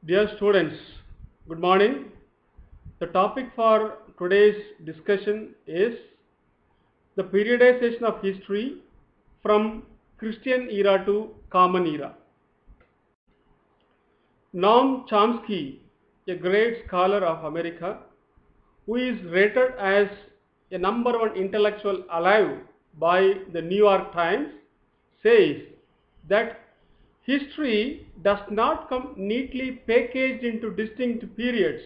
Dear students, good morning. The topic for today's discussion is the periodization of history from Christian era to Common Era. Noam Chomsky, a great scholar of America, who is rated as a number one intellectual alive by the New York Times, says that history does not come neatly packaged into distinct periods,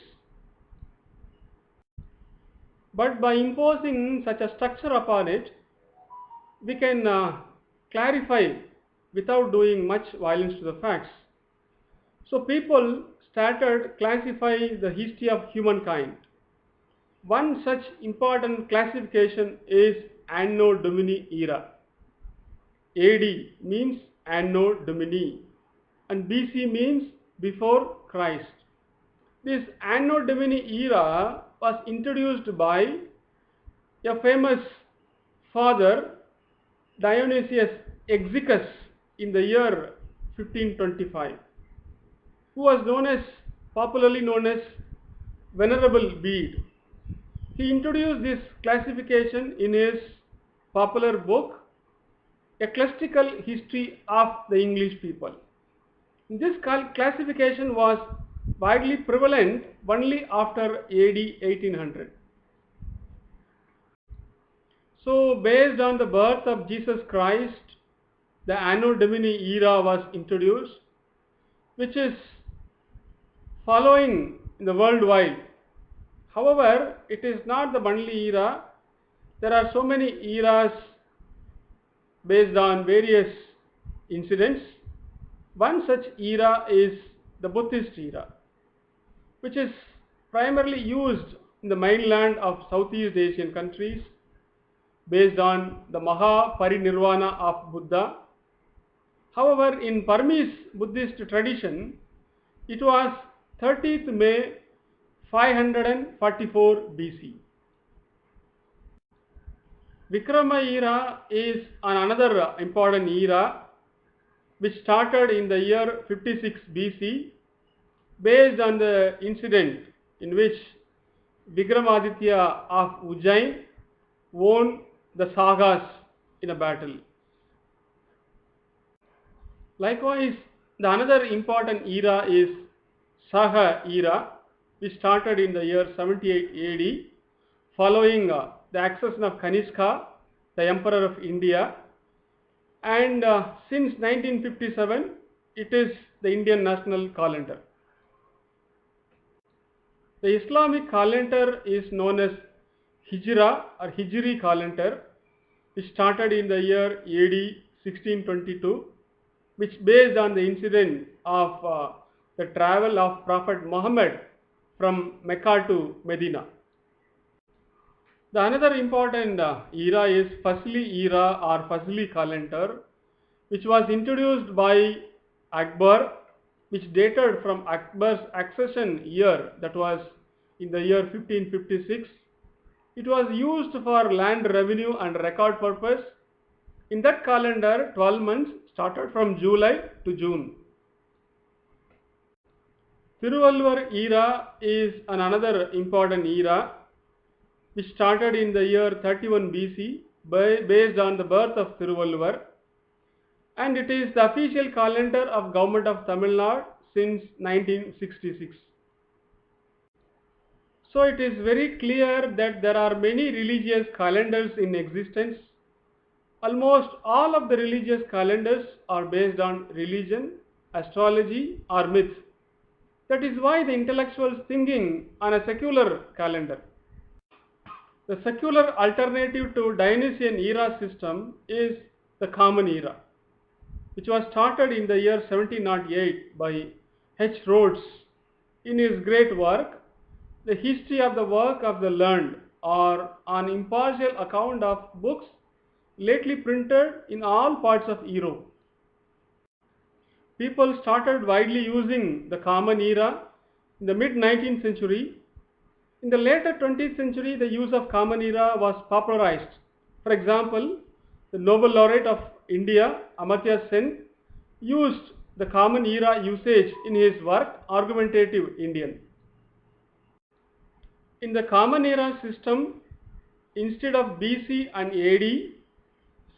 but by imposing such a structure upon it, we can clarify without doing much violence to the facts. So people started classifying the history of humankind. One such important classification is Anno Domini era. AD means Anno Domini and BC means before Christ. This Anno Domini era was introduced by a famous father, Dionysius Exiguus, in the year 1525, who was popularly known as Venerable Bede. He introduced this classification in his popular book, Ecclesiastical History of the English People. This classification was widely prevalent only after AD 1800. So, based on the birth of Jesus Christ, the Anno Domini era was introduced, which is following in the worldwide. However, it is not the only era. There are so many eras based on various incidents. One such era is the Buddhist era, which is primarily used in the mainland of Southeast Asian countries based on the Mahaparinirvana of Buddha. However, in Burmese Buddhist tradition, it was 30th May 544 BC. Vikrama era is another important era which started in the year 56 BC based on the incident in which Vikramaditya of Ujjain won the Sagas in a battle. Likewise, the another important era is Saga era, which started in the year 78 AD, following the accession of Kanishka, the Emperor of India, and since 1957, it is the Indian national calendar. The Islamic calendar is known as Hijra or Hijri calendar, which started in the year AD 1622, which based on the incident of the travel of Prophet Muhammad from Mecca to Medina. The another important era is Fazli era or Fazli calendar, which was introduced by Akbar, which dated from Akbar's accession year, that was in the year 1556. It was used for land revenue and record purpose. In that calendar, 12 months started from July to June. Thiruvalluvar era is another important era which started in the year 31 BC based on the birth of Thiruvalluvar, and it is the official calendar of Government of Tamil Nadu since 1966. So it is very clear that there are many religious calendars in existence. Almost all of the religious calendars are based on religion, astrology or myth. That is why the intellectuals thinking on a secular calendar. The secular alternative to Dionysian era system is the Common Era, which was started in the year 1708 by H. Rhodes in his great work, The History of the Work of the Learned, or an impartial account of books lately printed in all parts of Europe. People started widely using the Common Era in the mid 19th century. In the later 20th century, the use of Common Era was popularized. For example, the Nobel laureate of India, Amartya Sen, used the common era usage in his work Argumentative Indian. In the common era system, instead of BC and AD,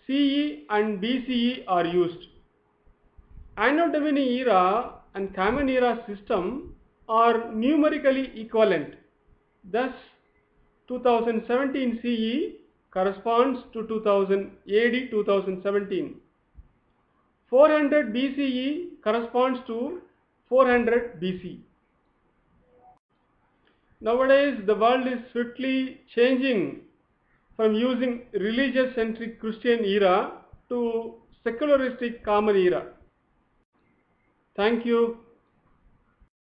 CE and BCE are used. Anno-Domini era and Common Era system are numerically equivalent. Thus, 2017 CE corresponds to 2000 AD 2017. 400 BCE corresponds to 400 BC. Nowadays, the world is swiftly changing from using religious-centric Christian era to secularistic common era. Thank you.